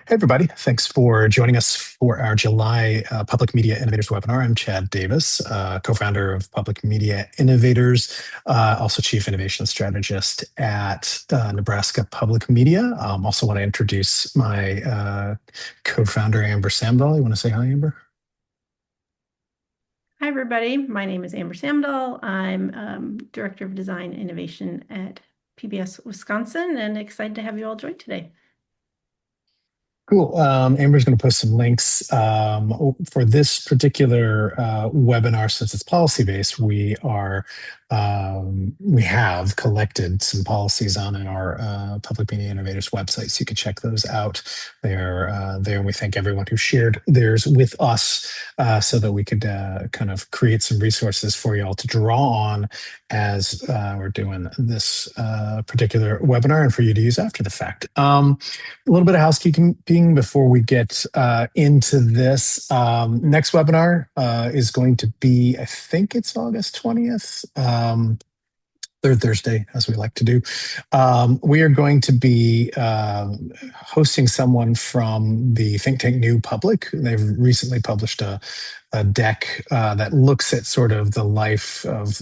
Hey, everybody. Thanks for joining us for our July Public Media Innovators webinar. I'm Chad Davis, co-founder of Public Media Innovators, also Chief Innovation Strategist at Nebraska Public Media. Also want to introduce my co-founder, Amber Samdahl. You want to say hi, Amber? Hi, everybody. My name is Amber Samdahl. I'm Director of Design Innovation at PBS Wisconsin, and excited to have you all join today. Cool. Amber's going to post some links for this particular webinar. Since it's policy based, we have collected some policies on our Public Media Innovators website, so you can check those out. They're there. We thank everyone who shared theirs with us, so that we could kind of create some resources for you all to draw on as we're doing this particular webinar, and for you to use after the fact. A little bit of housekeeping before we get into this. Next webinar is going to be, I think it's August 20th, third Thursday, as we like to do. We are going to be hosting someone from the think tank New Public. They've recently published a deck that looks at sort of the life of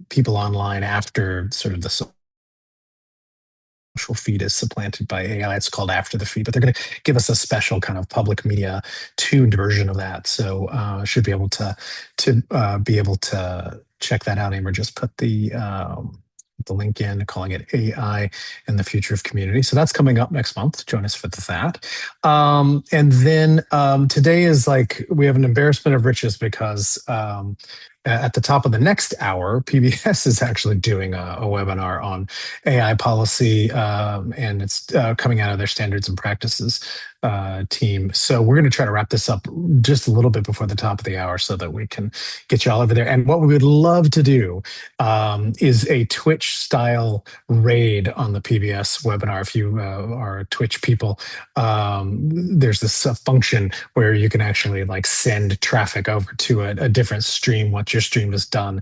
people online after sort of the social feed is supplanted by AI. It's called After the Feed, but they're going to give us a special kind of public media tuned version of that. So should be able to check that out. Amber just put the link in, calling it AI and the Future of Community. So that's coming up next month. Join us for that. And then today is like, we have an embarrassment of riches because at the top of the next hour, PBS is actually doing a webinar on AI policy, and it's coming out of their standards and practices team. So we're going to try to wrap this up just a little bit before the top of the hour so that we can get you all over there. And what we would love to do is a Twitch style raid on the PBS webinar. If you are Twitch people, there's this function where you can actually like send traffic over to a different stream once your stream is done.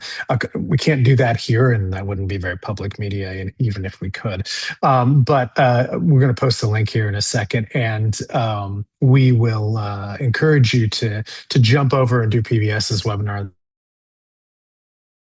We can't do that here, and that wouldn't be very public media, even if we could. But we're going to post a link here in a second, and we will encourage you to jump over and do PBS's webinar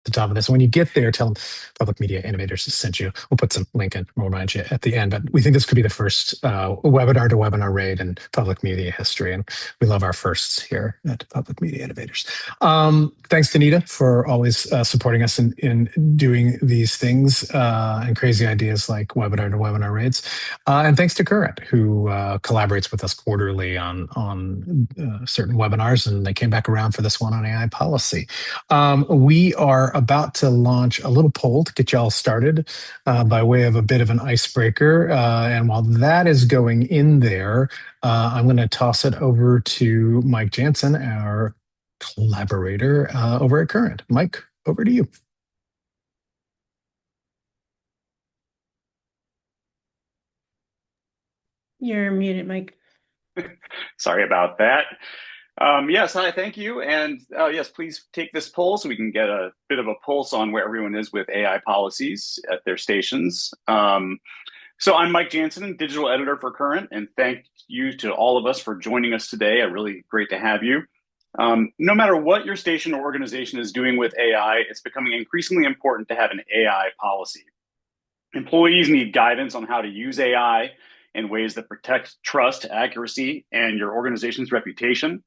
the top of this. When you get there, tell them Public Media Innovators sent you. We'll put some link in. We'll remind you at the end. But we think this could be the first webinar to webinar raid in public media history. And we love our firsts here at Public Media Innovators. Thanks to Nita for always supporting us in doing these things and crazy ideas like webinar to webinar raids. And thanks to Current, who collaborates with us quarterly on certain webinars. And they came back around for this one on AI policy. We are about to launch a little poll to get you all started by way of a bit of an icebreaker. And while that is going in there, I'm going to toss it over to Mike Jansen, our collaborator over at Current. Mike, over to you. You're muted, Mike. Sorry about that. Yes, hi, thank you. And yes, please take this poll so we can get a bit of a pulse on where everyone is with AI policies at their stations. So I'm Mike Jansen, digital editor for Current, and thank you to all of us for joining us today. Really great to have you. No matter what your station or organization is doing with AI, it's becoming increasingly important to have an AI policy. Employees need guidance on how to use AI in ways that protect trust, accuracy, and your organization's reputation.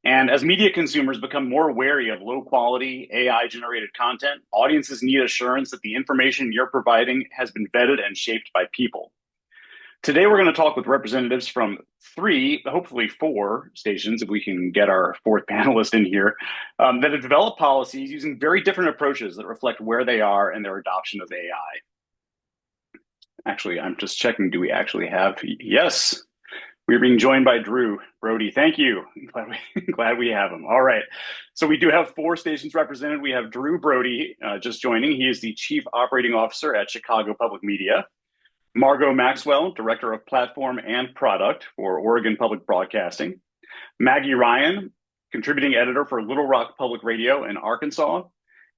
And as media consumers become more wary of low quality AI-generated content, audiences need assurance that the information you're providing has been vetted and shaped by people. Today, we're going to talk with representatives from 3, hopefully 4 stations, if we can get our 4th panelist in here, that have developed policies using very different approaches that reflect where they are in their adoption of AI. Actually, I'm just checking, do we actually have, yes. We're being joined by Drew Brody. Thank you. Glad we have him. All right. So we do have 4 stations represented. We have Drew Brody just joining. He is the Chief Operating Officer at Chicago Public Media. Margaux Maxwell, Director of Platform and Product for Oregon Public Broadcasting. Maggie Ryan, Contributing Editor for Little Rock Public Radio in Arkansas.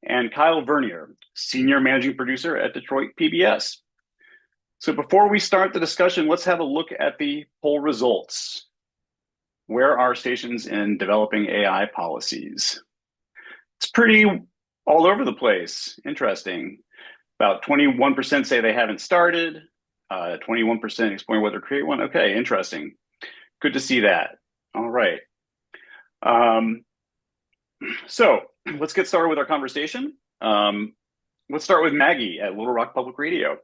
And Kyle Vernier, Senior Managing Producer at Detroit PBS. So before we start the discussion, let's have a look at the poll results. Where are stations in developing AI policies? It's pretty all over the place. Interesting. About 21% say they haven't started. 21% exploring whether to create one. Okay, interesting. Good to see that. All right. So let's get started with our conversation. Let's start with Maggie at Little Rock Public Radio.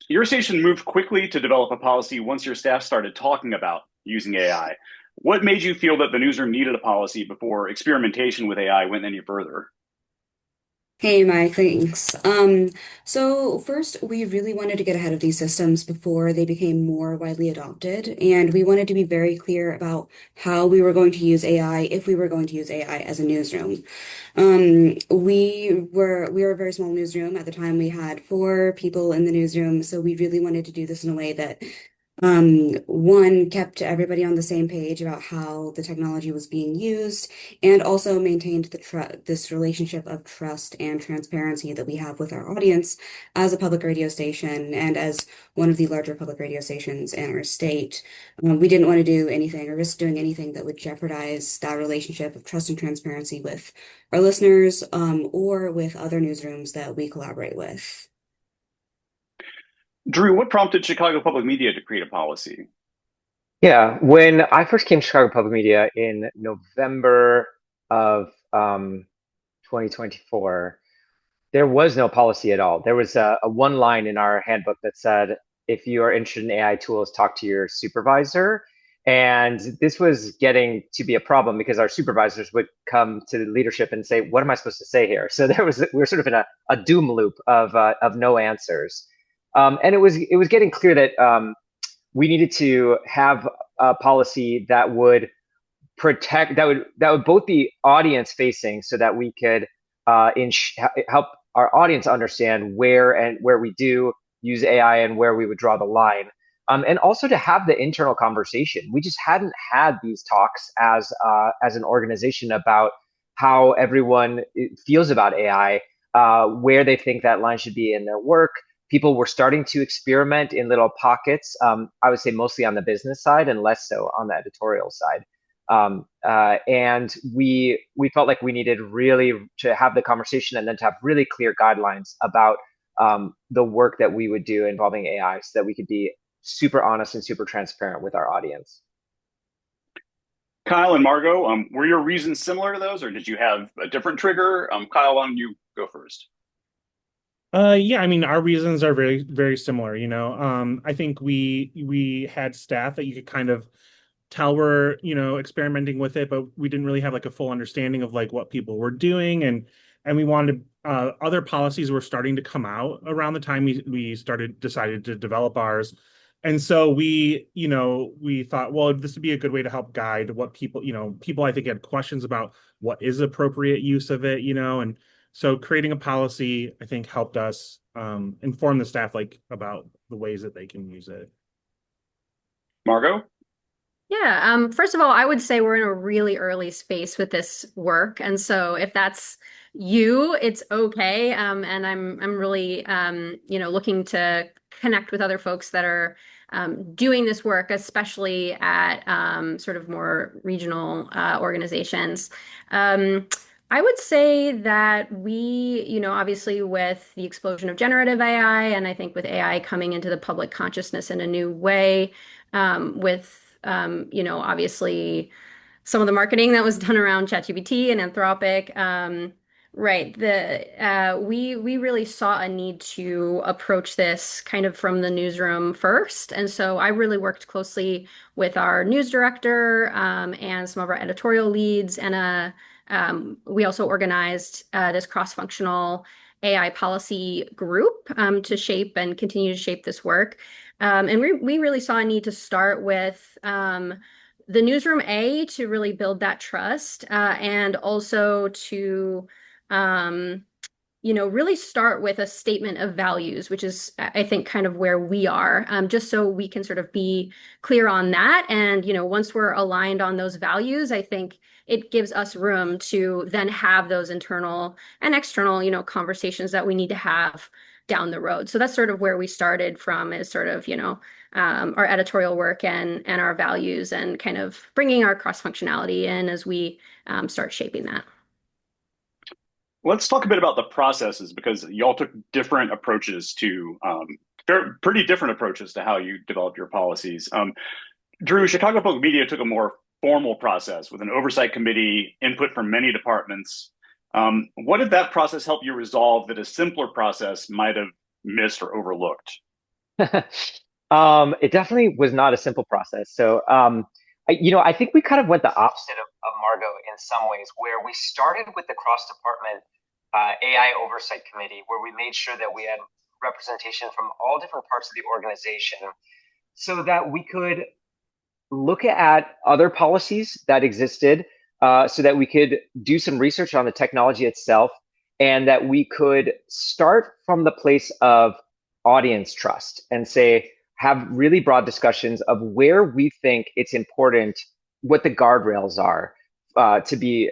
Your station moved quickly to develop a policy once your staff started talking about using AI. What made you feel that the newsroom needed a policy before experimentation with AI went any further? Hey, Mike, thanks. So first, we really wanted to get ahead of these systems before they became more widely adopted, and we wanted to be very clear about how we were going to use AI if we were going to use AI as a newsroom. We were a very small newsroom at the time. We had 4 people in the newsroom, so we really wanted to do this in a way that one kept everybody on the same page about how the technology was being used, and also maintained this relationship of trust and transparency that we have with our audience as a public radio station and as one of the larger public radio stations in our state. We didn't want to do anything or risk doing anything that would jeopardize that relationship of trust and transparency with our listeners, or with other newsrooms that we collaborate with. Drew, what prompted Chicago Public Media to create a policy? Yeah, when I first came to Chicago Public Media in November of 2024, there was no policy at all. There was a one line in our handbook that said, if you are interested in AI tools, talk to your supervisor. And this was getting to be a problem because our supervisors would come to the leadership and say, what am I supposed to say here? So we were sort of in a doom loop of no answers. And it was getting clear that we needed to have a policy that would protect, that would both be audience facing, so that we could help our audience understand where we do use AI and where we would draw the line, and also to have the internal conversation. We just hadn't had these talks as an organization about how everyone feels about AI, where they think that line should be in their work. People were starting to experiment in little pockets. I would say mostly on the business side and less so on the editorial side. And we felt like we needed really to have the conversation and then to have really clear guidelines about the work that we would do involving AI, so that we could be super honest and super transparent with our audience. Kyle and Margaux, were your reasons similar to those, or did you have a different trigger? Kyle, why don't you go first? Yeah, I mean, our reasons are very, very similar. I think we had staff that you could kind of tell were, experimenting with it, but we didn't really have like a full understanding of like what people were doing, and we wanted other policies were starting to come out around the time we decided to develop ours. And so we thought, well, this would be a good way to help guide what people I think had questions about what is appropriate use of it, and so creating a policy, I think, helped us inform the staff about the ways that they can use it. Margaux? Yeah, first of all, I would say we're in a really early space with this work. And so if that's you, it's okay. And I'm really looking to connect with other folks that are doing this work, especially at sort of more regional organizations. I would say that we, obviously with the explosion of generative AI, and I think with AI coming into the public consciousness in a new way, with, obviously some of the marketing that was done around ChatGPT and Anthropic, right. We really saw a need to approach this kind of from the newsroom first. And so I really worked closely with our news director, and some of our editorial leads, and we also organized this cross-functional AI policy group to shape and continue to shape this work. And we really saw a need to start with the newsroom, to really build that trust, and also to really start with a statement of values, which is, I think, kind of where we are, just so we can sort of be clear on that. And, once we're aligned on those values, I think it gives us room to then have those internal and external, conversations that we need to have down the road. So that's sort of where we started from, is sort of, our editorial work and our values, and kind of bringing our cross functionality in as we start shaping that. Let's talk a bit about the processes, because y'all took different approaches to pretty different approaches to how you developed your policies. Drew, Chicago Public Media took a more formal process with an oversight committee, input from many departments. What did that process help you resolve that a simpler process might have missed or overlooked? It definitely was not a simple process. So, I think we kind of went the opposite of Margaux in some ways, where we started with the cross-department AI oversight committee, where we made sure that we had representation from all different parts of the organization, so that we could look at other policies that existed, so that we could do some research on the technology itself, and that we could start from the place of audience trust and have really broad discussions of where we think it's important, what the guardrails are, to be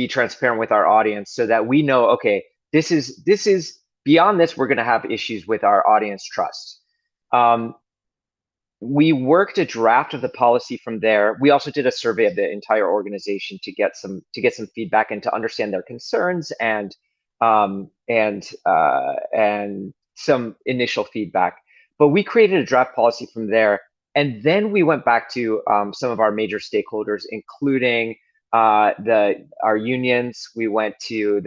transparent with our audience, so that we know, okay, this is beyond this, we're going to have issues with our audience trust. We worked a draft of the policy from there. We also did a survey of the entire organization to get some feedback and to understand their concerns and some initial feedback. But we created a draft policy from there, and then we went back to some of our major stakeholders, including our unions. We went to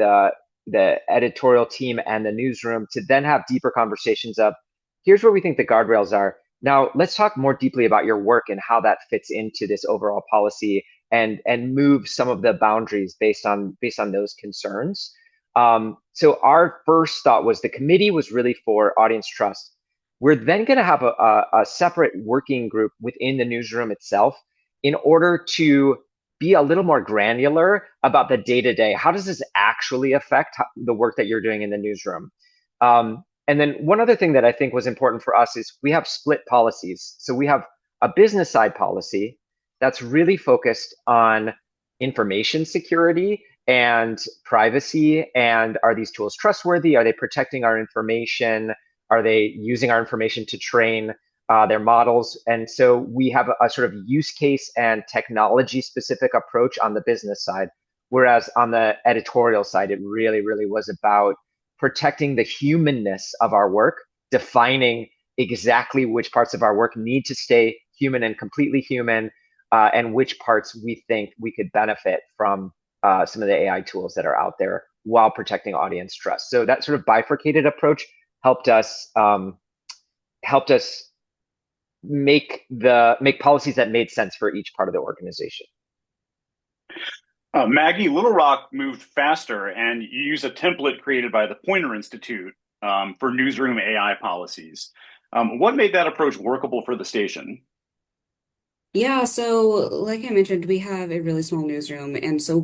the editorial team and the newsroom to then have deeper conversations of, here's where we think the guardrails are. Now, let's talk more deeply about your work and how that fits into this overall policy, and move some of the boundaries based on those concerns. So our first thought was the committee was really for audience trust. We're then going to have a separate working group within the newsroom itself in order to be a little more granular about the day-to-day. How does this actually affect the work that you're doing in the newsroom? And then one other thing that I think was important for us is we have split policies. So we have a business side policy that's really focused on information security and privacy, and are these tools trustworthy? Are they protecting our information? Are they using our information to train their models? And so we have a sort of use case and technology specific approach on the business side, whereas on the editorial side, it really, really was about protecting the humanness of our work, defining exactly which parts of our work need to stay human and completely human, and which parts we think we could benefit from some of the AI tools that are out there, while protecting audience trust. So that sort of bifurcated approach helped us make policies that made sense for each part of the organization. Maggie, Little Rock moved faster, and you use a template created by the Poynter Institute for newsroom AI policies. What made that approach workable for the station? Yeah, so like I mentioned, we have a really small newsroom, and so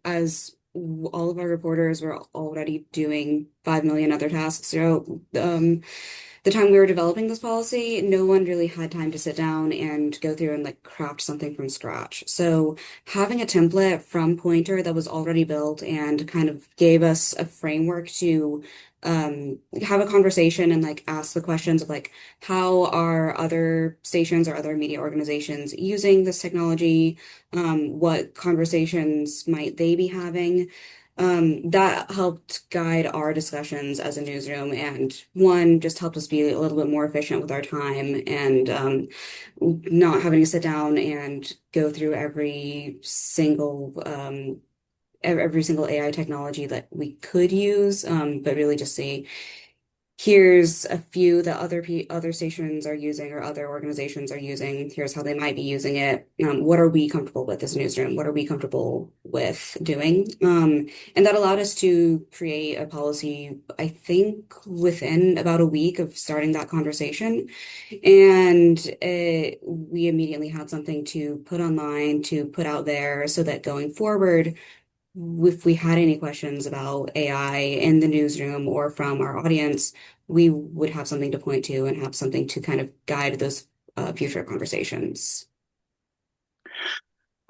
as all of our reporters were already doing 5 million other tasks. So the time we were developing this policy, no one really had time to sit down and go through and like craft something from scratch. So having a template from Poynter that was already built and kind of gave us a framework to have a conversation and like ask the questions of like, how are other stations or other media organizations using this technology? What conversations might they be having? That helped guide our discussions as a newsroom, and one just helped us be a little bit more efficient with our time, and not having to sit down and go through every single AI technology that we could use, but really just say, here's a few that other stations are using or other organizations are using. Here's how they might be using it. What are we comfortable with as a newsroom? What are we comfortable with doing? And that allowed us to create a policy, I think, within about a week of starting that conversation. And we immediately had something to put online, to put out there, so that going forward, if we had any questions about AI in the newsroom or from our audience, we would have something to point to and have something to kind of guide those future conversations.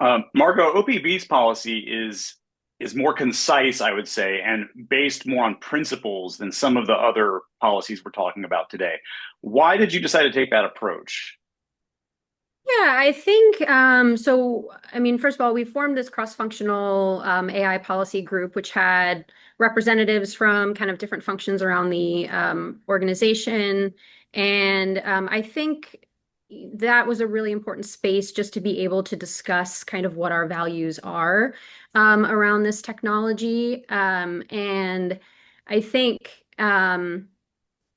Margaux, OPB's policy is is more concise, I would say, and based more on principles than some of the other policies we're talking about today. Why did you decide to take that approach? Yeah, I think so. I mean, first of all, we formed this cross-functional AI policy group, which had representatives from kind of different functions around the organization. And I think that was a really important space just to be able to discuss kind of what our values are around this technology. And I think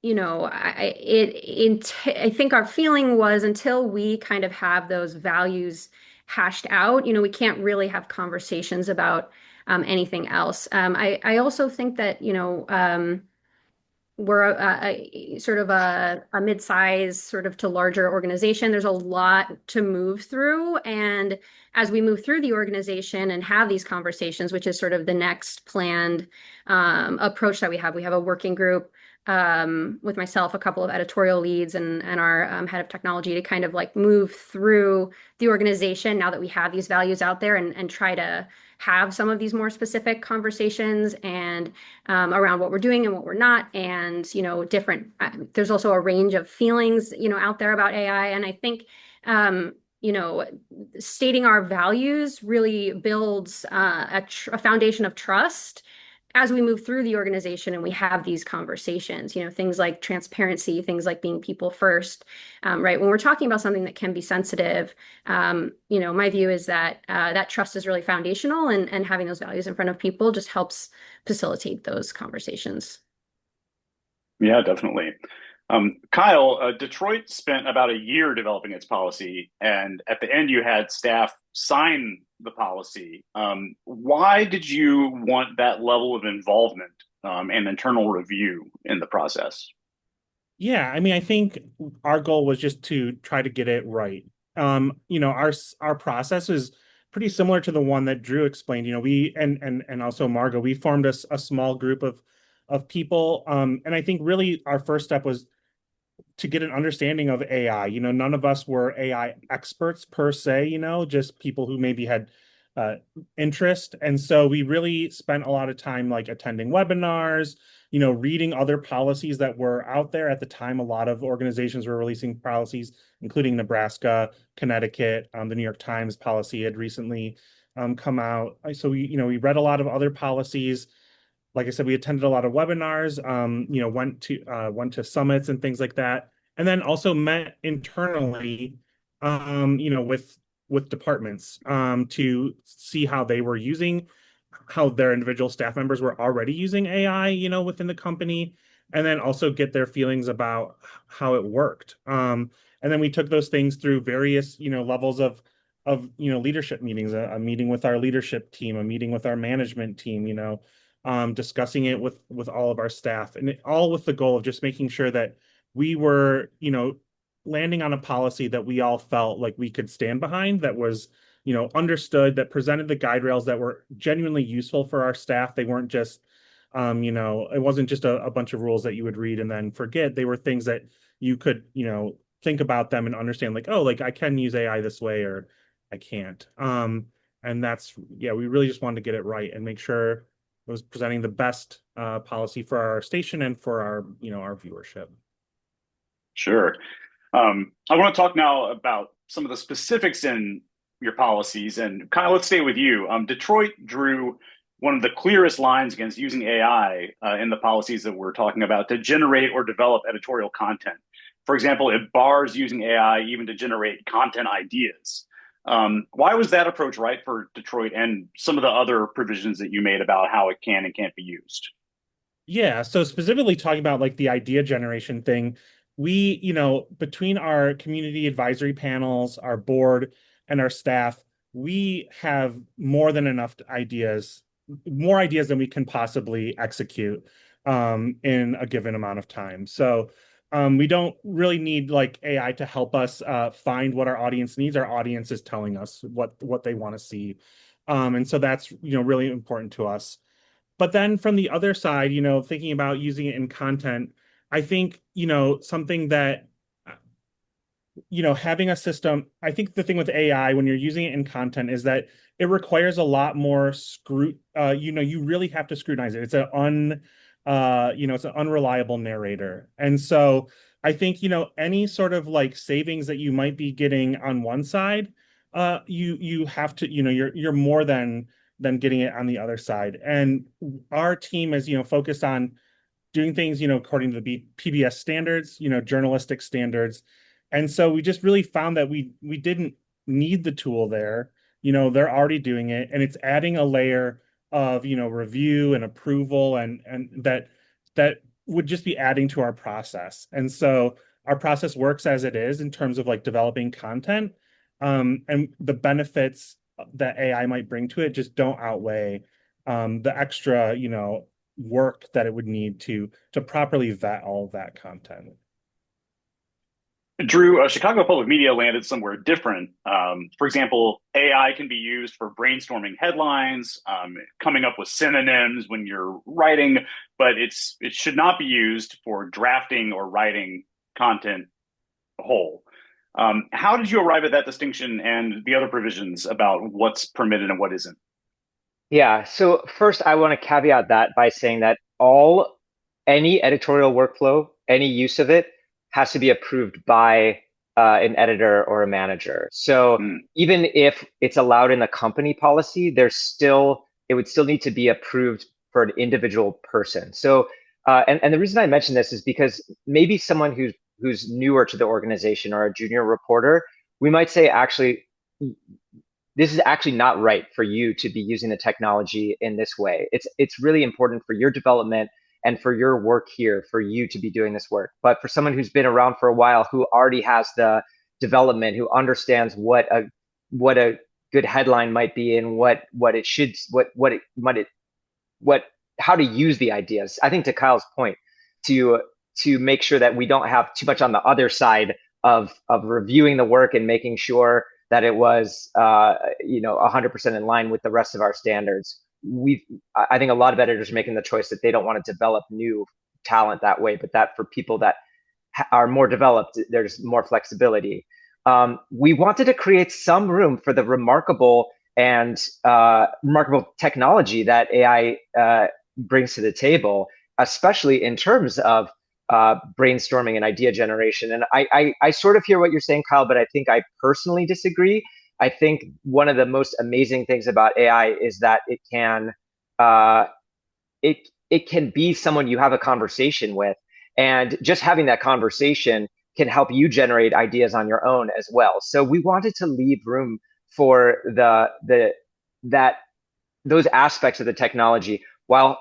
I think our feeling was until we kind of have those values hashed out, we can't really have conversations about anything else. I also think that, we're a sort of a mid-size sort of to larger organization. There's a lot to move through. And as we move through the organization and have these conversations, which is sort of the next planned approach that we have a working group with myself, a couple of editorial leads, and our head of technology to kind of like move through the organization now that we have these values out there and try to have some of these more specific conversations and around what we're doing and what we're not. And, different, there's also a range of feelings, out there about AI. And I think, stating our values really builds a foundation of trust as we move through the organization and we have these conversations, things like transparency, things like being people first, right? When we're talking about something that can be sensitive, my view is that that trust is really foundational, and having those values in front of people just helps facilitate those conversations. Yeah, definitely. Kyle, Detroit spent about a year developing its policy, and at the end, you had staff sign the policy. Why did you want that level of involvement and internal review in the process? Yeah, I mean, I think our goal was just to try to get it right. Our process is pretty similar to the one that Drew explained. We and also Margaux, we formed a small group of people. And I think really our first step was to get an understanding of AI. None of us were AI experts per se, just people who maybe had interest. And so we really spent a lot of time like attending webinars, reading other policies that were out there at the time. A lot of organizations were releasing policies, including Nebraska, Connecticut. The New York Times policy had recently come out. So we read a lot of other policies. Like I said, we attended a lot of webinars, went to summits and things like that, and then also met internally, with departments to see how they were using, how their individual staff members were already using AI, within the company, and then also get their feelings about how it worked. And then we took those things through various, levels of leadership meetings, a meeting with our leadership team, a meeting with our management team, discussing it with all of our staff, and all with the goal of just making sure that we were, landing on a policy that we all felt like we could stand behind, that was, understood, that presented the guide rails that were genuinely useful for our staff. They weren't just, it wasn't just a bunch of rules that you would read and then forget. They were things that you could, think about them and understand, like, oh, like I can use AI this way or I can't. And we really just wanted to get it right and make sure it was presenting the best policy for our station and for our viewership. Sure. I want to talk now about some of the specifics in your policies. And Kyle, let's stay with you. Detroit drew one of the clearest lines against using AI in the policies that we're talking about to generate or develop editorial content. For example, it bars using AI even to generate content ideas. Why was that approach right for Detroit and some of the other provisions that you made about how it can and can't be used? Yeah, so specifically talking about like the idea generation thing, we, between our community advisory panels, our board, and our staff, we have more than enough ideas, more ideas than we can possibly execute in a given amount of time. So we don't really need like AI to help us find what our audience needs. Our audience is telling us what they want to see. And so that's, really important to us. But then from the other side, thinking about using it in content, I think, something that, having a system, I think the thing with AI when you're using it in content is that it requires a lot more you really have to scrutinize it. It's it's an unreliable narrator. And so I think, any sort of like savings that you might be getting on one side, you have to, you're more than getting it on the other side. And our team is, focused on doing things, according to the PBS standards, journalistic standards. And so we just really found that we didn't need the tool there. They're already doing it, and it's adding a layer of, review and approval and that would just be adding to our process. And so our process works as it is in terms of like developing content. And the benefits that AI might bring to it just don't outweigh the extra, work that it would need to properly vet all of that content. Drew, Chicago Public Media landed somewhere different. For example, AI can be used for brainstorming headlines, coming up with synonyms when you're writing, but it should not be used for drafting or writing content whole. How did you arrive at that distinction and the other provisions about what's permitted and what isn't? Yeah, so first I want to caveat that by saying that any editorial workflow, any use of it has to be approved by an editor or a manager. So even if it's allowed in the company policy, it would still need to be approved for an individual person. So and the reason I mention this is because maybe someone who's newer to the organization or a junior reporter, we might say actually this is actually not right for you to be using the technology in this way. It's really important for your development and for your work here, for you to be doing this work. But for someone who's been around for a while, who already has the development, who understands what a good headline might be and how to use the ideas. I think to Kyle's point, to make sure that we don't have too much on the other side of reviewing the work and making sure that it was 100% in line with the rest of our standards. I think a lot of editors are making the choice that they don't want to develop new talent that way, but that for people that are more developed, there's more flexibility. We wanted to create some room for the remarkable technology that AI brings to the table, especially in terms of brainstorming and idea generation. And I sort of hear what you're saying, Kyle, but I think I personally disagree. I think one of the most amazing things about AI is that it can be someone you have a conversation with, and just having that conversation can help you generate ideas on your own as well. So we wanted to leave room for those aspects of the technology while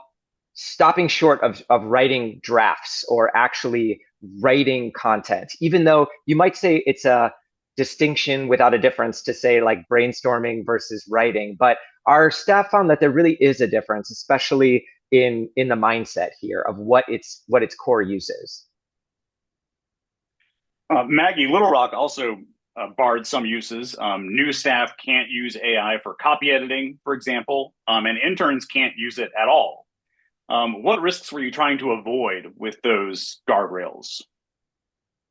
stopping short of writing drafts or actually writing content, even though you might say it's a distinction without a difference to say like brainstorming versus writing. But our staff found that there really is a difference, especially in the mindset here of what its core use is. Maggie, Little Rock also barred some uses. New staff can't use AI for copy editing, for example, and interns can't use it at all. What risks were you trying to avoid with those guardrails?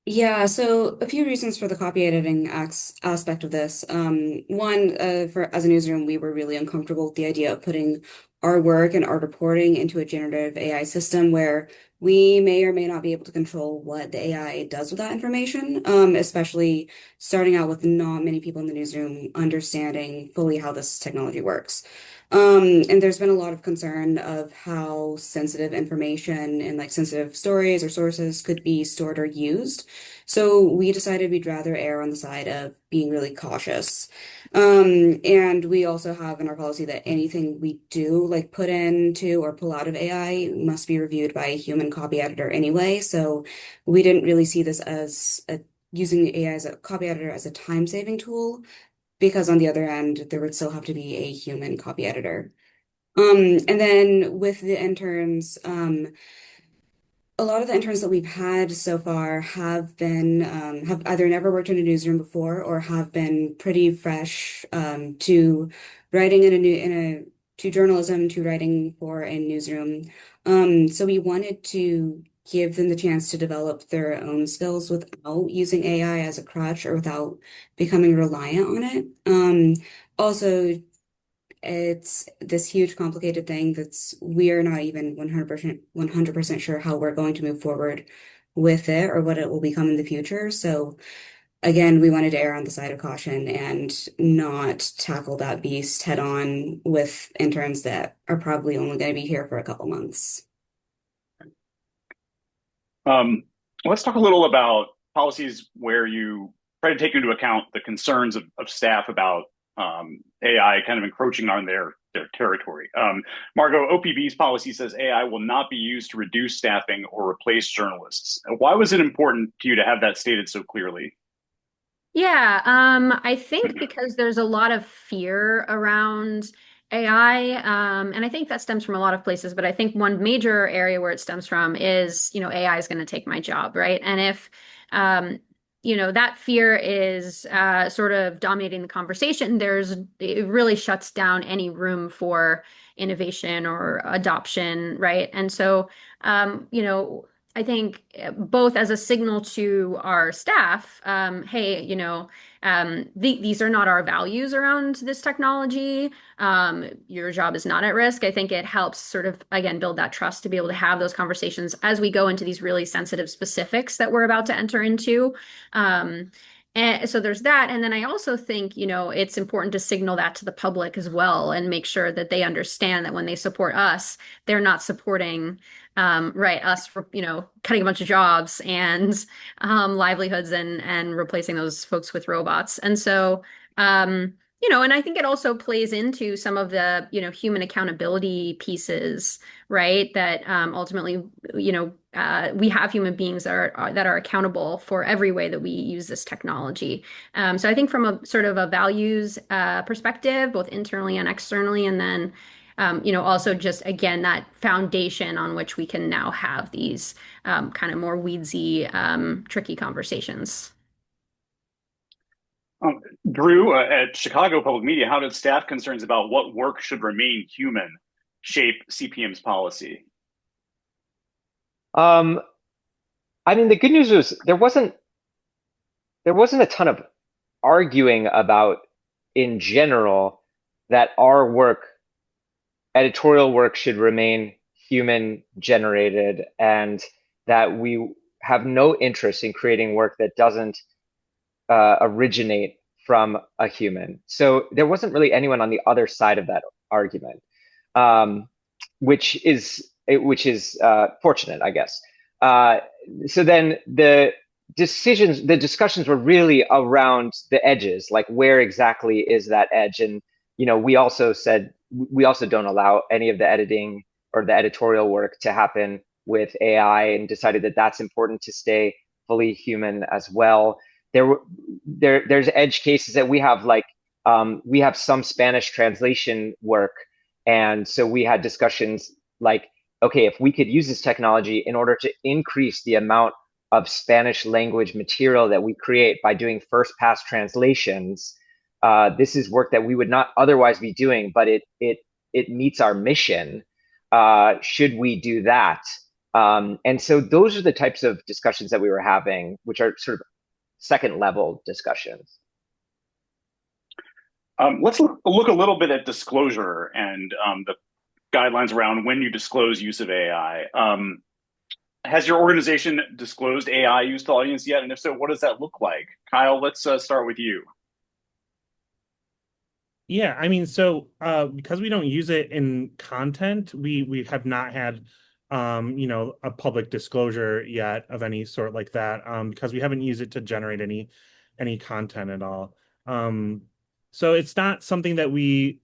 Yeah, so a few reasons for the copy editing aspect of this. One, as a newsroom, we were really uncomfortable with the idea of putting our work and our reporting into a generative AI system where we may or may not be able to control what the AI does with that information, especially starting out with not many people in the newsroom understanding fully how this technology works. And there's been a lot of concern of how sensitive information and like sensitive stories or sources could be stored or used. So we decided we'd rather err on the side of being really cautious. And we also have in our policy that anything we do like put into or pull out of AI must be reviewed by a human copy editor anyway. So we didn't really see this as using AI as a copy editor as a time-saving tool, because on the other end, there would still have to be a human copy editor. And then with the interns, a lot of the interns that we've had so far have either never worked in a newsroom before or have been pretty fresh to writing to journalism, to writing for a newsroom. So we wanted to give them the chance to develop their own skills without using AI as a crutch or without becoming reliant on it. Also, it's this huge complicated thing we are not even 100% sure how we're going to move forward with it or what it will become in the future. So again, we wanted to err on the side of caution and not tackle that beast head on with interns that are probably only going to be here for a couple months. Let's talk a little about policies where you try to take into account the concerns of staff about AI kind of encroaching on their territory. Margaux, OPB's policy says AI will not be used to reduce staffing or replace journalists. Why was it important to you to have that stated so clearly? Yeah, I think because there's a lot of fear around AI, and I think that stems from a lot of places, but I think one major area where it stems from is, AI is going to take my job, right? And if, that fear is sort of dominating the conversation, it really shuts down any room for innovation or adoption, right? And so, I think both as a signal to our staff, hey, these are not our values around this technology. Your job is not at risk. I think it helps sort of, again, build that trust to be able to have those conversations as we go into these really sensitive specifics that we're about to enter into. And so there's that. And then I also think, it's important to signal that to the public as well and make sure that they understand that when they support us, they're not supporting us for, cutting a bunch of jobs and livelihoods and replacing those folks with robots. And so, and I think it also plays into some of the, human accountability pieces, right? That ultimately, we have human beings that are accountable for every way that we use this technology. So I think from a sort of a values perspective, both internally and externally, and then also just, again, that foundation on which we can now have these kind of more weedsy, tricky conversations. Drew, at Chicago Public Media, how did staff concerns about what work should remain human shape CPM's policy? I mean, the good news was there wasn't a ton of arguing about, in general, that our work, editorial work, should remain human generated, and that we have no interest in creating work that doesn't originate from a human. So there wasn't really anyone on the other side of that argument, which is fortunate, I guess. So then the discussions were really around the edges, like where exactly is that edge? And we also said we also don't allow any of the editing or the editorial work to happen with AI, and decided that that's important to stay fully human as well. There's edge cases that we have, like we have some Spanish translation work, and so we had discussions like, okay, if we could use this technology in order to increase the amount of Spanish language material that we create by doing first pass translations, this is work that we would not otherwise be doing, but it meets our mission. Should we do that? And so those are the types of discussions that we were having, which are sort of second level discussions. Let's look a little bit at disclosure and the guidelines around when you disclose use of AI. Has your organization disclosed AI use to the audience yet? And if so, what does that look like? Kyle, let's start with you. Yeah, I mean, so because we don't use it in content, we have not had a public disclosure yet of any sort like that, because we haven't used it to generate any content at all. So it's not something that we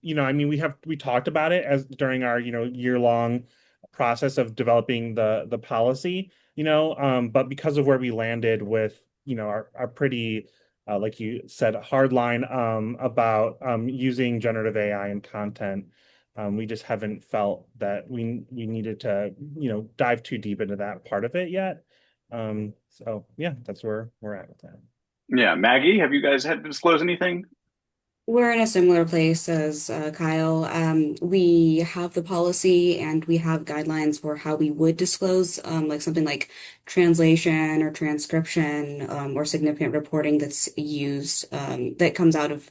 talked about it as during our year-long process of developing the policy, but because of where we landed with our pretty like you said, hard line about using generative AI in content. We just haven't felt that we needed to, dive too deep into that part of it yet. So yeah, that's where we're at with that. Yeah, Maggie, have you guys had to disclose anything? We're in a similar place as Kyle. We have the policy and we have guidelines for how we would disclose, like something like translation or transcription, or significant reporting that's used, that comes out of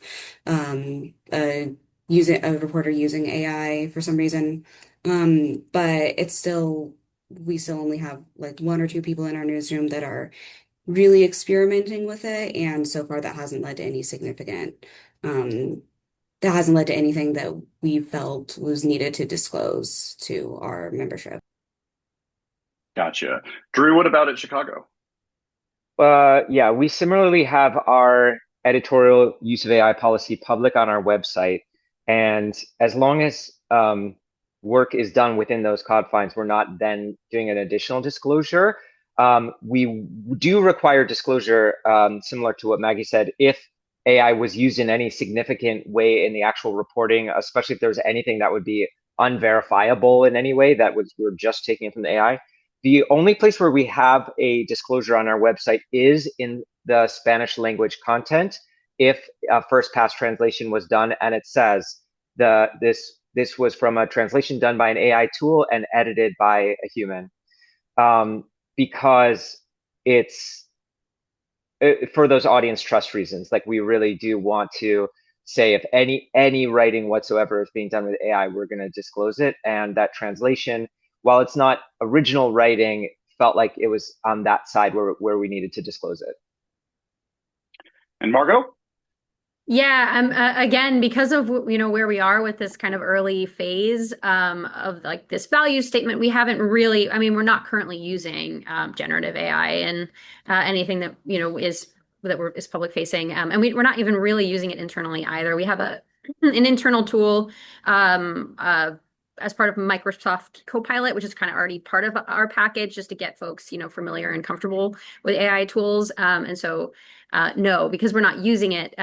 using a reporter using AI for some reason. But it's still, we still only have like one or two people in our newsroom that are really experimenting with it, and so far that hasn't led to any significant um, that hasn't led to anything that we felt was needed to disclose to our membership. Gotcha. Drew, what about at Chicago? Yeah, we similarly have our editorial use of AI policy public on our website. And as long as work is done within those confines, we're not then doing an additional disclosure. We do require disclosure, similar to what Maggie said, if AI was used in any significant way in the actual reporting, especially if there was anything that would be unverifiable in any way that was we're just taking it from the AI. The only place where we have a disclosure on our website is in the Spanish language content. If a first pass translation was done and it says this was from a translation done by an AI tool and edited by a human, because it's for those audience trust reasons. Like we really do want to say if any writing whatsoever is being done with AI, we're going to disclose it, and that translation, while it's not original writing, felt like it was on that side where we needed to disclose it. And Margaux? Yeah, again, because of where we are with this kind of early phase of like this value statement, we haven't really, I mean, we're not currently using generative AI and anything that is public facing, and we're not even really using it internally either. We have an internal tool as part of Microsoft Copilot, which is kind of already part of our package, just to get folks familiar and comfortable with AI tools, and so no, because we're not using it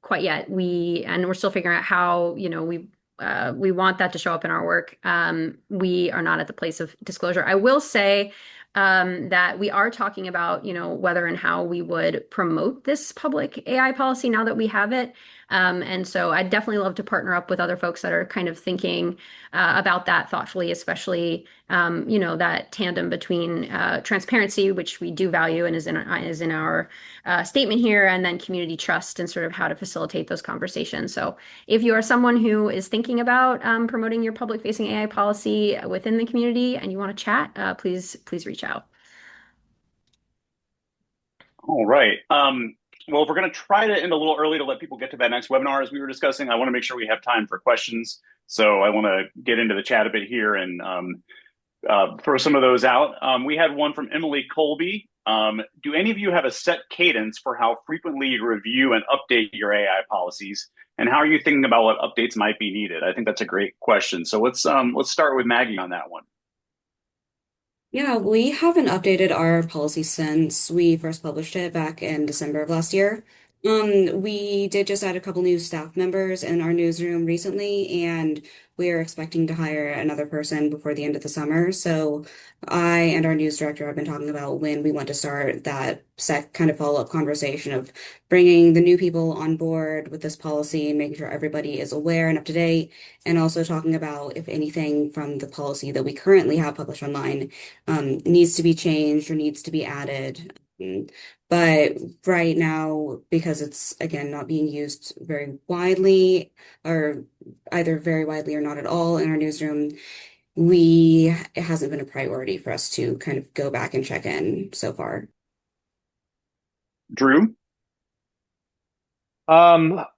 quite yet. We're still figuring out how, we want that to show up in our work. We are not at the place of disclosure. I will say that we are talking about, whether and how we would promote this public AI policy now that we have it. And so I'd definitely love to partner up with other folks that are kind of thinking about that thoughtfully, especially, that tandem between transparency, which we do value and is in our statement here, and then community trust and sort of how to facilitate those conversations. So if you are someone who is thinking about promoting your public-facing AI policy within the community and you want to chat, please reach out. All right. Well, we're going to try to end a little early to let people get to that next webinar as we were discussing. I want to make sure we have time for questions. So I want to get into the chat a bit here and throw some of those out. We had one from Emily Colby. Do any of you have a set cadence for how frequently you review and update your AI policies? And how are you thinking about what updates might be needed? I think that's a great question. So let's start with Maggie on that one. Yeah, we haven't updated our policy since we first published it back in December of last year. We did just add a couple new staff members in our newsroom recently, and we are expecting to hire another person before the end of the summer. So I and our news director have been talking about when we want to start that set kind of follow-up conversation of bringing the new people on board with this policy, making sure everybody is aware and up to date, and also talking about if anything from the policy that we currently have published online needs to be changed or needs to be added. But right now, because it's again not being used very widely, or either very widely or not at all in our newsroom, it hasn't been a priority for us to kind of go back and check in so far. Drew? Our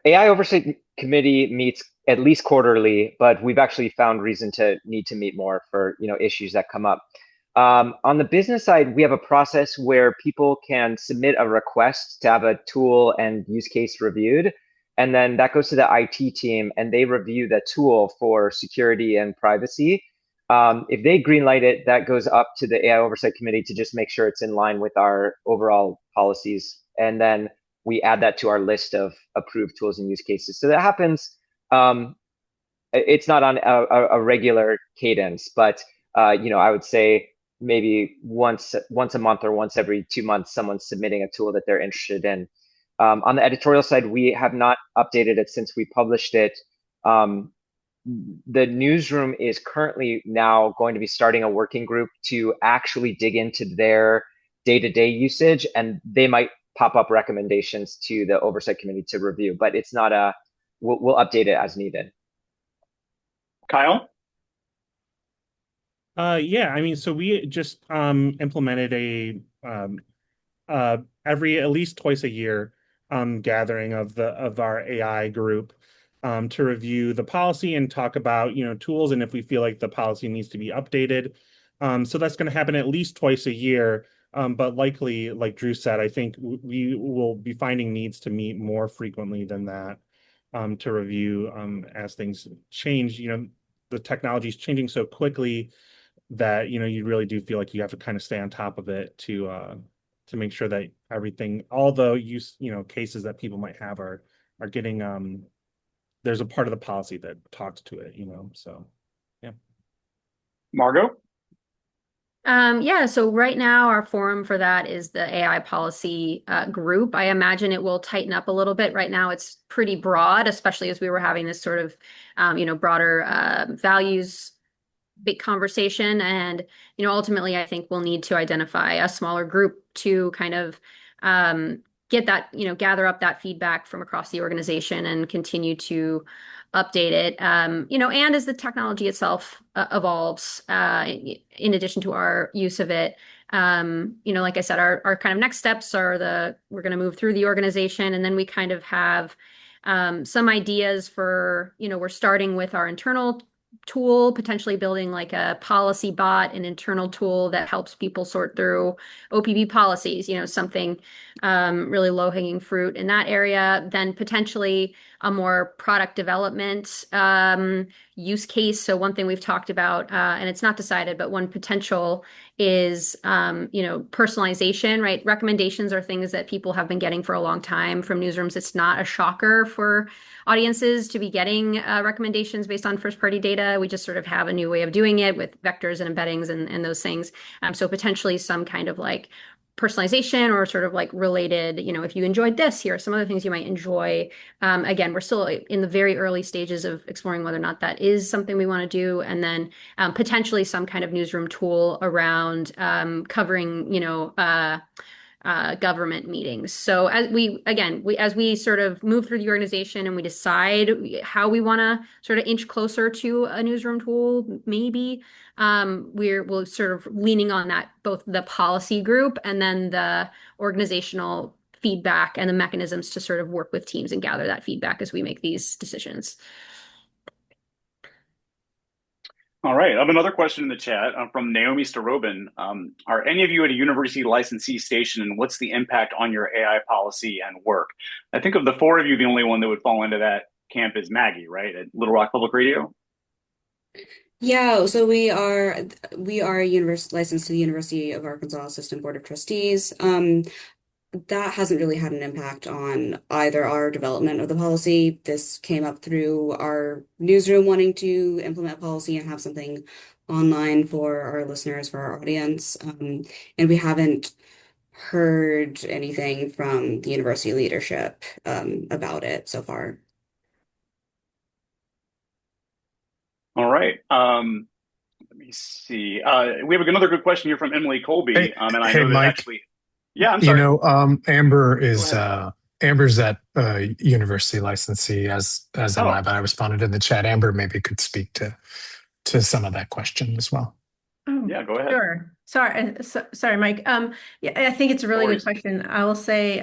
AI Oversight Committee meets at least quarterly, but we've actually found reason to need to meet more for issues that come up. On the business side, we have a process where people can submit a request to have a tool and use case reviewed, and then that goes to the IT team, and they review the tool for security and privacy. If they greenlight it, that goes up to the AI Oversight Committee to just make sure it's in line with our overall policies, and then we add that to our list of approved tools and use cases. So that happens. It's not on a regular cadence, but I would say maybe once a month or once every 2 months, someone's submitting a tool that they're interested in. On the editorial side, we have not updated it since we published it. The newsroom is currently now going to be starting a working group to actually dig into their day-to-day usage, and they might pop up recommendations to the oversight committee to review, but it's not we'll update it as needed. Kyle? Yeah, I mean, so we just implemented every at least twice a year gathering of our AI group to review the policy and talk about tools and if we feel like the policy needs to be updated. So that's going to happen at least twice a year. But likely, like Drew said, I think we will be finding needs to meet more frequently than that to review as things change. The technology is changing so quickly that you really do feel like you have to kind of stay on top of it to make sure that everything, all the cases that people might have are getting there's a part of the policy that talks to it, so yeah. Margaux? Yeah, so right now our forum for that is the AI policy group. I imagine it will tighten up a little bit. Right now it's pretty broad, especially as we were having this sort of broader values big conversation. And ultimately I think we'll need to identify a smaller group to kind of get that, gather up that feedback from across the organization and continue to update it. And as the technology itself evolves, in addition to our use of it, like I said, our kind of next steps are we're going to move through the organization, and then we kind of have some ideas for, we're starting with our internal tool, potentially building like a policy bot, an internal tool that helps people sort through OPB policies, something really low-hanging fruit in that area. Then potentially a more product development use case. So one thing we've talked about, and it's not decided, but one potential is, personalization, right? Recommendations are things that people have been getting for a long time from newsrooms. It's not a shocker for audiences to be getting recommendations based on first-party data. We just sort of have a new way of doing it with vectors and embeddings and those things. So potentially some kind of like personalization or sort of like related, if you enjoyed this, here are some other things you might enjoy. Again, we're still in the very early stages of exploring whether or not that is something we want to do. And then potentially some kind of newsroom tool around covering, government meetings. So as we sort of move through the organization and we decide how we want to sort of inch closer to a newsroom tool, maybe we'll sort of leaning on that, both the policy group and then the organizational feedback and the mechanisms to sort of work with teams and gather that feedback as we make these decisions. All right, I have another question in the chat from Naomi Starobin. Are any of you at a university licensee station, and what's the impact on your AI policy and work? I think of the four of you, the only one that would fall into that camp is Maggie, right, at Little Rock Public Radio? Yeah, so we are licensed to the University of Arkansas System Board of Trustees. That hasn't really had an impact on either our development of the policy. This came up through our newsroom wanting to implement policy and have something online for our listeners, for our audience. And we haven't heard anything from the university leadership about it so far. All right. Let me see. We have another good question here from Emily Colby. Hey, and I hey, know that Mike. actually, yeah, I'm sorry. Amber Go is ahead. Amber's at university licensee, as am I, Oh, but I responded in the chat. Amber maybe could speak to some of that question as well. Oh, yeah, go ahead. sure. Sorry, Mike. Yeah, I think it's a really No good worries. question. I will say,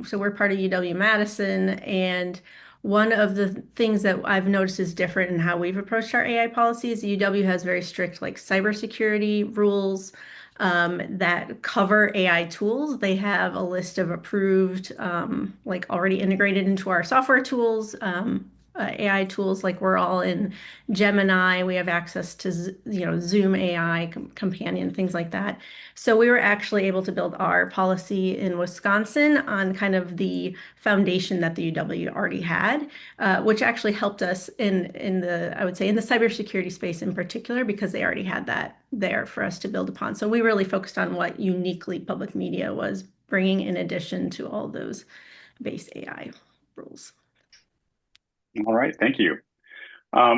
so we're part of UW-Madison, and one of the things that I've noticed is different in how we've approached our AI policies. UW has very strict like cybersecurity rules that cover AI tools. They have a list of approved, like already integrated into our software tools. AI tools like we're all in Gemini. We have access to Zoom AI companion, things like that. So we were actually able to build our policy in Wisconsin on kind of the foundation that the UW already had, which actually helped us in the, I would say, in the cybersecurity space in particular, because they already had that there for us to build upon. So we really focused on what uniquely public media was bringing in addition to all those based AI rules. All right, thank you.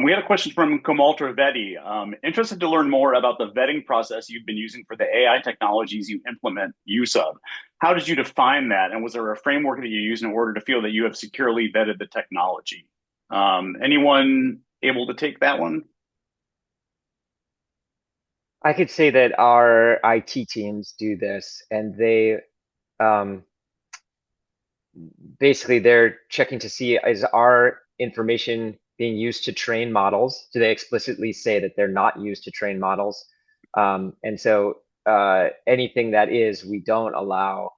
We had a question from Komal Trivedi. Interested to learn more about the vetting process you've been using for the AI technologies you implement use of. How did you define that? And was there a framework that you use in order to feel that you have securely vetted the technology? Anyone able to take that one? I could say that our IT teams do this, and they basically they're checking to see, is our information being used to train models? Do they explicitly say that they're not used to train models? And so anything that is, we don't allow,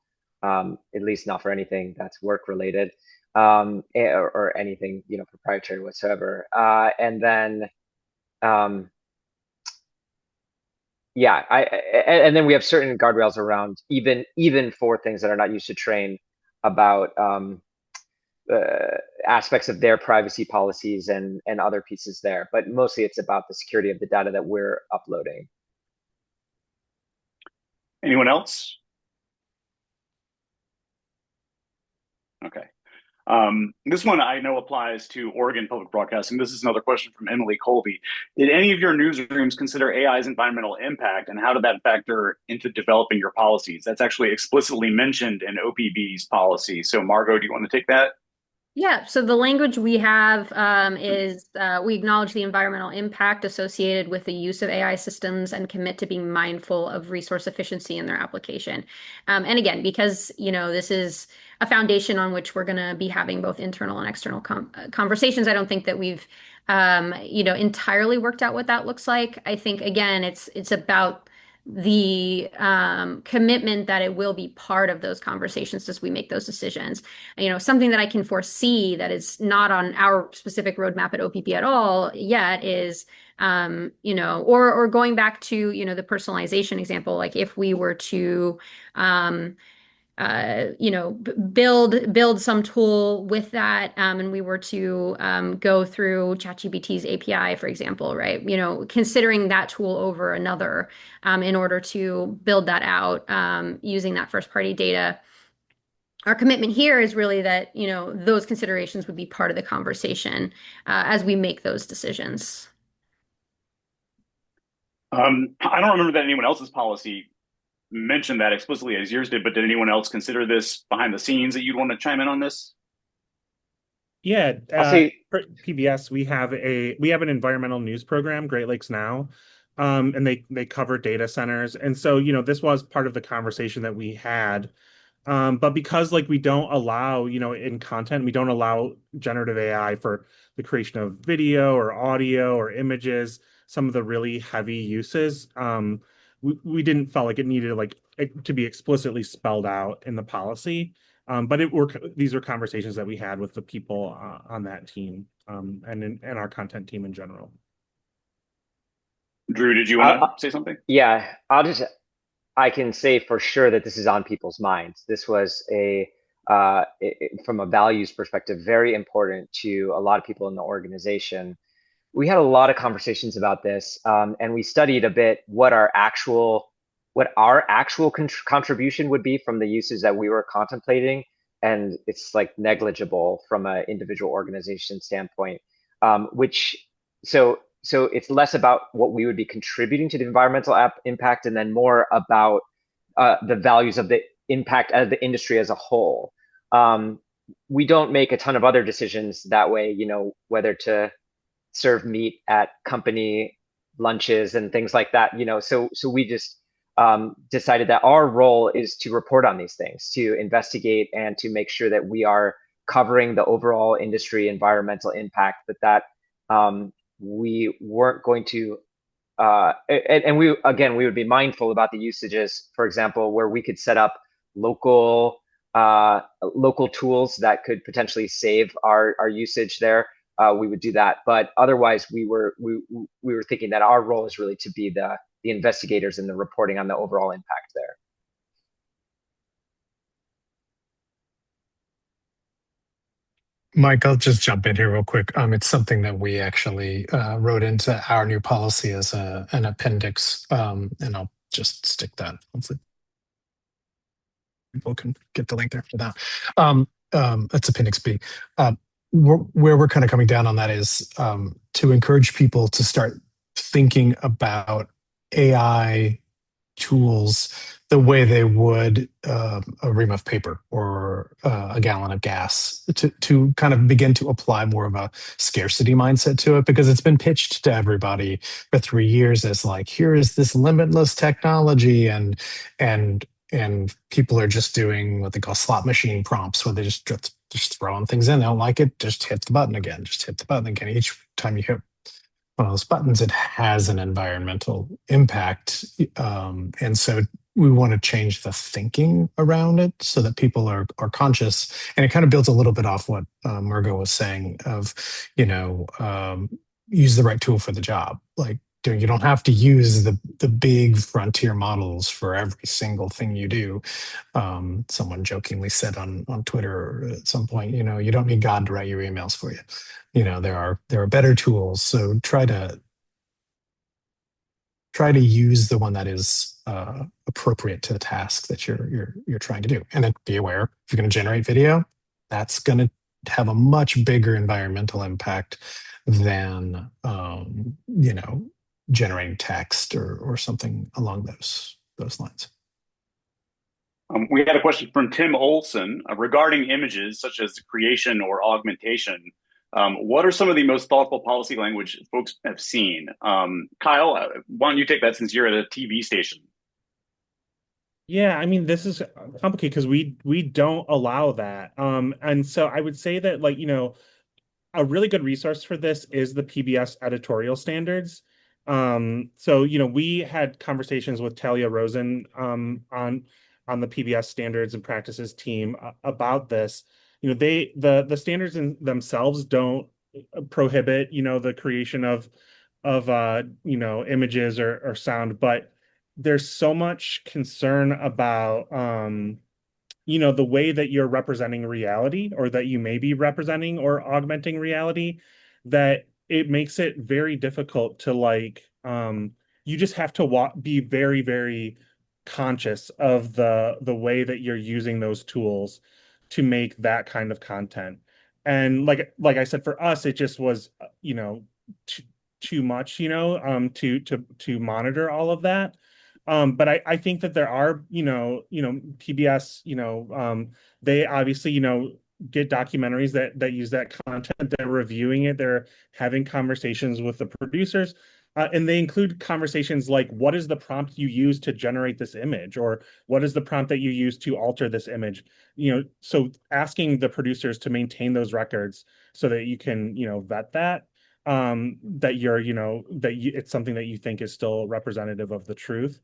at least not for anything that's work related, or anything, you know, proprietary whatsoever. And then yeah, and then we have certain guardrails around even for things that are not used to train, about aspects of their privacy policies and other pieces there. But mostly it's about the security of the data that we're uploading. Anyone else? Okay. This one I know applies to Oregon Public Broadcasting. This is another question from Emily Colby. Did any of your newsrooms consider AI's environmental impact, and how did that factor into developing your policies? That's actually explicitly mentioned in OPB's policy. So Margaux, do you want to take that? Yeah, so the language we have is we acknowledge the environmental impact associated with the use of AI systems and commit to being mindful of resource efficiency in their application. And again, because this is a foundation on which we're going to be having both internal and external conversations, I don't think that we've entirely worked out what that looks like. I think again, it's about the commitment that it will be part of those conversations as we make those decisions. Something that I can foresee that is not on our specific roadmap at OPP at all yet is, or going back to, the personalization example, like if we were to, build some tool with that, and we were to go through ChatGPT's API, for example, right? Considering that tool over another in order to build that out using that first-party data. Our commitment here is really that, those considerations would be part of the conversation as we make those decisions. I don't remember that anyone else's policy mentioned that explicitly as yours did, but did anyone else consider this behind the scenes that you'd want to chime in on this? Yeah, for PBS, we have an environmental news program, Great Lakes Now, and they cover data centers, and so this was part of the conversation that we had, but because we don't allow in content, we don't allow generative AI for the creation of video or audio or images, some of the really heavy uses. We didn't feel like it needed to be explicitly spelled out in the policy. But these are conversations that we had with the people on that team and our content team in general. Drew, did you want to say something? Yeah, I can say for sure that this is on people's minds. This was from a values perspective, very important to a lot of people in the organization. We had a lot of conversations about this, and we studied a bit what our actual contribution would be from the uses that we were contemplating, and it's negligible from an individual organization standpoint. So it's less about what we would be contributing to the environmental impact, and then more about the values of the impact of the industry as a whole. We don't make a ton of other decisions that way, whether to serve meat at company lunches and things like that, so we just decided that our role is to report on these things, to investigate, and to make sure that we are covering the overall industry environmental impact, but that we weren't going to and we would be mindful about the usages, for example, where we could set up local tools that could potentially save our usage there. We would do that, but otherwise we were thinking that our role is really to be the investigators and the reporting on the overall impact there. Mike, I'll just jump in here real quick. It's something that we actually wrote into our new policy as an appendix, and I'll just stick that. Hopefully people can get the link there for that. that's Appendix B. Where we're kind of coming down on that is to encourage people to start thinking about AI tools the way they would a ream of paper or a gallon of gas, to kind of begin to apply more of a scarcity mindset to it, because it's been pitched to everybody for 3 years as like, here is this limitless technology, and people are just doing what they call slot machine prompts, where they just throwing things in. They don't like it, just hit the button again, just hit the button again. Each time you hit one of those buttons, it has an environmental impact. And so we want to change the thinking around it so that people are conscious. And it kind of builds a little bit off what Margaux was saying of, use the right tool for the job. Like, you don't have to use the big frontier models for every single thing you do. Someone jokingly said on Twitter at some point, you don't need God to write your emails for you. There are better tools. So try to use the one that is appropriate to the task that you're trying to do. And then be aware, if you're going to generate video, that's going to have a much bigger environmental impact than generating text or something along those lines. We had a question from Tim Olson regarding images such as creation or augmentation. What are some of the most thoughtful policy language folks have seen? Kyle, why don't you take that, since you're at a TV station? Yeah, I mean, this is complicated because we don't allow that. And so I would say that, like, a really good resource for this is the PBS editorial standards. So we had conversations with Talia Rosen on the PBS standards and practices team about this. The standards in themselves don't prohibit the creation of images or sound, but there's so much concern about the way that you're representing reality, or that you may be representing or augmenting reality, that it makes it very difficult to you just have to be very, very conscious of the way that you're using those tools to make that kind of content. And like I said, for us, it just was too much to monitor all of that. But I think that there are PBS, they obviously get documentaries that use that content. They're reviewing it, they're having conversations with the producers. And they include conversations like, what is the prompt you use to generate this image? Or what is the prompt that you use to alter this image? So asking the producers to maintain those records so that you can, vet that, it's something that you think is still representative of the truth.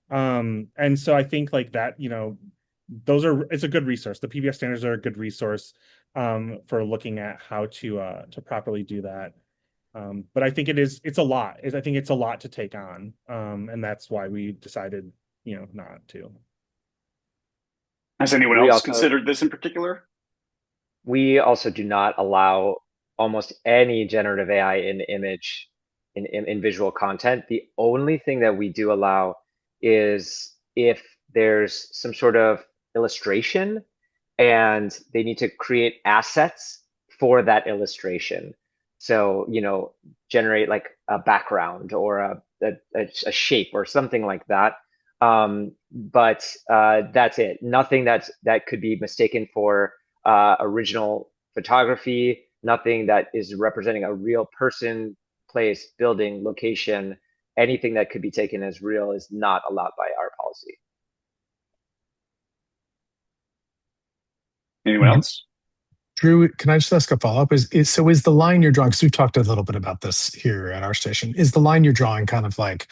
And so I think like that, it's a good resource. The PBS standards are a good resource for looking at how to properly do that. But I think it's a lot. I think it's a lot to take on. And that's why we decided, not to. Has anyone else considered this in particular? We also do not allow almost any generative AI in image, in visual content. The only thing that we do allow is if there's some sort of illustration and they need to create assets for that illustration. So, generate like a background or a shape or something like that. But that's it. Nothing that could be mistaken for original photography. Nothing that is representing a real person, place, building, location. Anything that could be taken as real is not allowed by our policy. Anyone else? Drew, can I just ask a follow-up? Is the line you're drawing, because we've talked a little bit about this here at our station, is the line you're drawing kind of like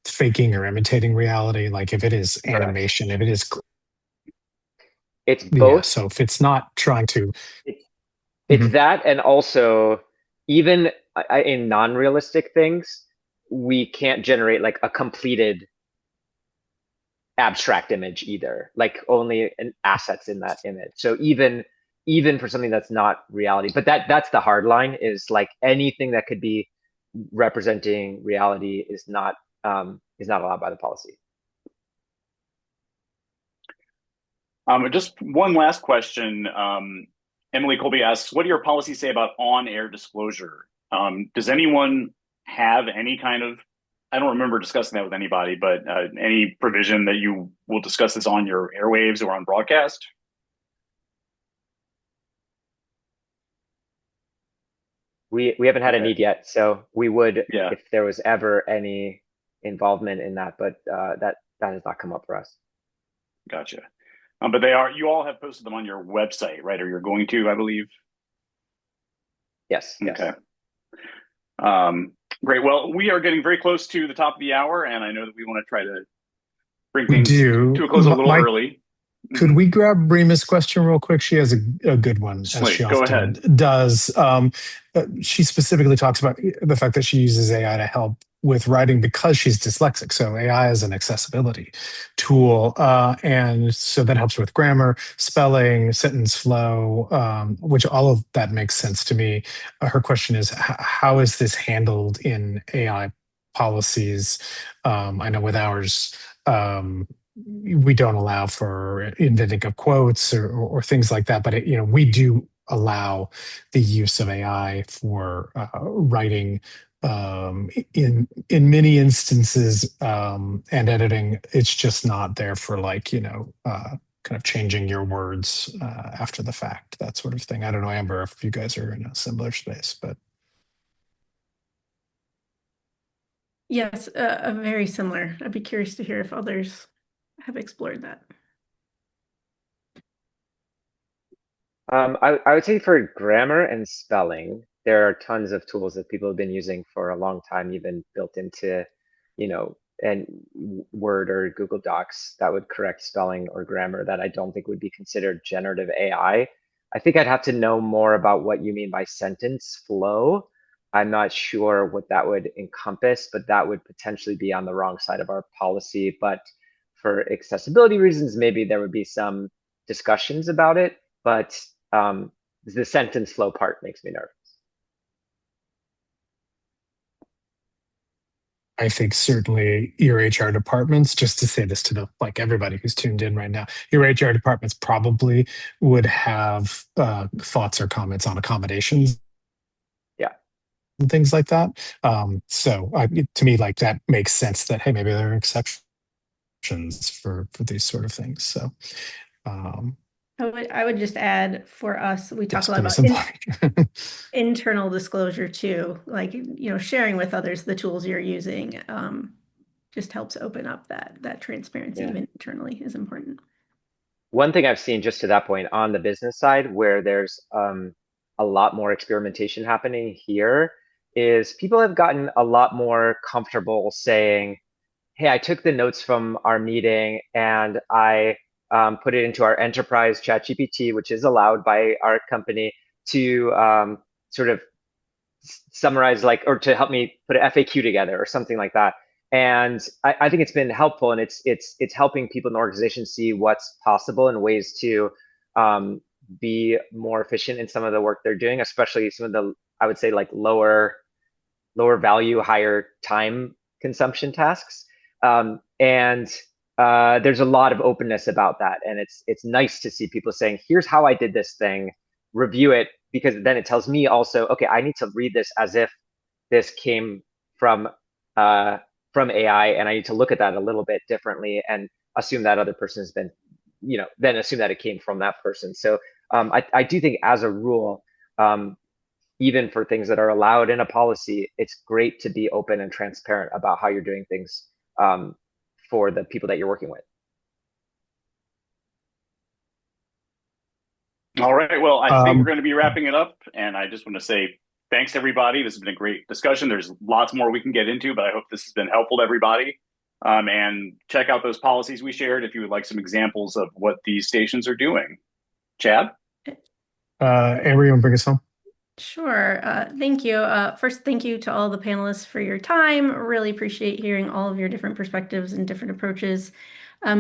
faking or imitating reality? Like if it is animation, if it is... It's both. Yeah, so if it's not trying to... It's that, and also even in non-realistic things, we can't generate like a completed abstract image either, like only assets in that image. So even for something that's not reality, but that's the hard line, is like anything that could be representing reality is not allowed by the policy. Just one last question. Emily Colby asks, what do your policies say about on-air disclosure? Does anyone have any kind of, I don't remember discussing that with anybody, but any provision that you will discuss this on your airwaves or on broadcast? We haven't had a Okay. need yet, so we would Yeah, if there was ever any involvement in that, but that has not come up for us. gotcha. But they are, you all have posted them on your website, right? Or you're going to, I believe. Yes, yes. Okay. Great. Well, we are getting very close to the top of the hour, and I know that we want to try to bring We things do. to a close a little Mike, early. could we grab Rima's question real quick? She has a good one, as she Certainly, go often ahead. does. She specifically talks about the fact that she uses AI to help with writing because she's dyslexic. So AI is an accessibility tool, and so that helps with grammar, spelling, sentence flow, which all of that makes sense to me. Her question is, how is this handled in AI policies? I know with ours. We don't allow for inventing of quotes or things like that, but we do allow the use of AI for writing in many instances and editing. It's just not there for kind of changing your words after the fact, that sort of thing. I don't know, Amber, if you guys are in a similar space, but Yes, very similar. I'd be curious to hear if others have explored that. I would say for grammar and spelling, there are tons of tools that people have been using for a long time, even built into, and Word or Google Docs that would correct spelling or grammar that I don't think would be considered generative AI. I think I'd have to know more about what you mean by sentence flow. I'm not sure what that would encompass, but that would potentially be on the wrong side of our policy. But for accessibility reasons, maybe there would be some discussions about it. But the sentence flow part makes me nervous. I think certainly your HR departments, just to say this to everybody who's tuned in right now, your HR departments probably would have thoughts or comments on accommodations. Yeah. And things like that. To me, that makes sense that, hey, maybe there are exceptions for these sort of things. So I would just add, for us, we talk yes, a lot please. about internal disclosure too, sharing with others the tools you're using just helps open up that transparency. Yeah. Even internally is important. One thing I've seen just to that point on the business side, where there's a lot more experimentation happening here, is people have gotten a lot more comfortable saying, hey, I took the notes from our meeting and I put it into our enterprise ChatGPT, which is allowed by our company to sort of summarize, or to help me put an FAQ together or something like that. And I think it's been helpful, and it's helping people in the organization see what's possible and ways to be more efficient in some of the work they're doing, especially some of the, I would say, lower value, higher time consumption tasks. And there's a lot of openness about that, and it's nice to see people saying, here's how I did this thing, review it, because then it tells me also, okay, I need to read this as if this came from AI, and I need to look at that a little bit differently and assume that other person has been, then assume that it came from that person. So I do think, as a rule, even for things that are allowed in a policy, it's great to be open and transparent about how you're doing things for the people that you're working with. All right. Well, I think we're going to be wrapping it up, and I just want to say thanks to everybody. This has been a great discussion. There's lots more we can get into, but I hope this has been helpful to everybody. And check out those policies we shared if you would like some examples of what these stations are doing. Chad? Amber, you want to bring us home? Sure. Thank you. First, thank you to all the panelists for your time. Really appreciate hearing all of your different perspectives and different approaches.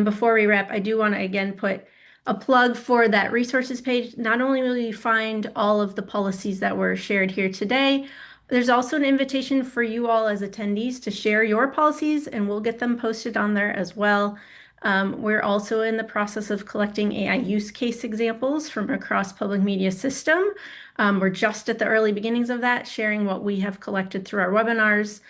Before we wrap, I do want to again put a plug for that resources page. Not only will you find all of the policies that were shared here today, there's also an invitation for you all as attendees to share your policies, and we'll get them posted on there as well. We're also in the process of collecting AI use case examples from across public media system. We're just at the early beginnings of that, sharing what we have collected through our webinars.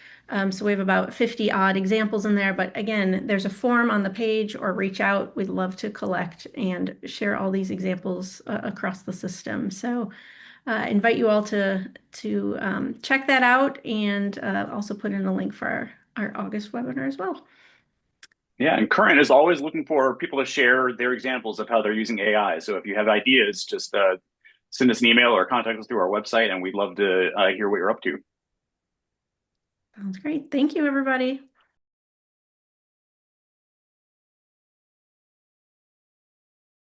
So we have about 50 odd examples in there, but again, there's a form on the page or reach out. We'd love to collect and share all these examples across the system. So invite you all to check that out, and also put in a link for our August webinar as well. Yeah, and Current is always looking for people to share their examples of how they're using AI. So if you have ideas, just send us an email or contact us through our website, and we'd love to hear what you're up to. Sounds great. Thank you, everybody.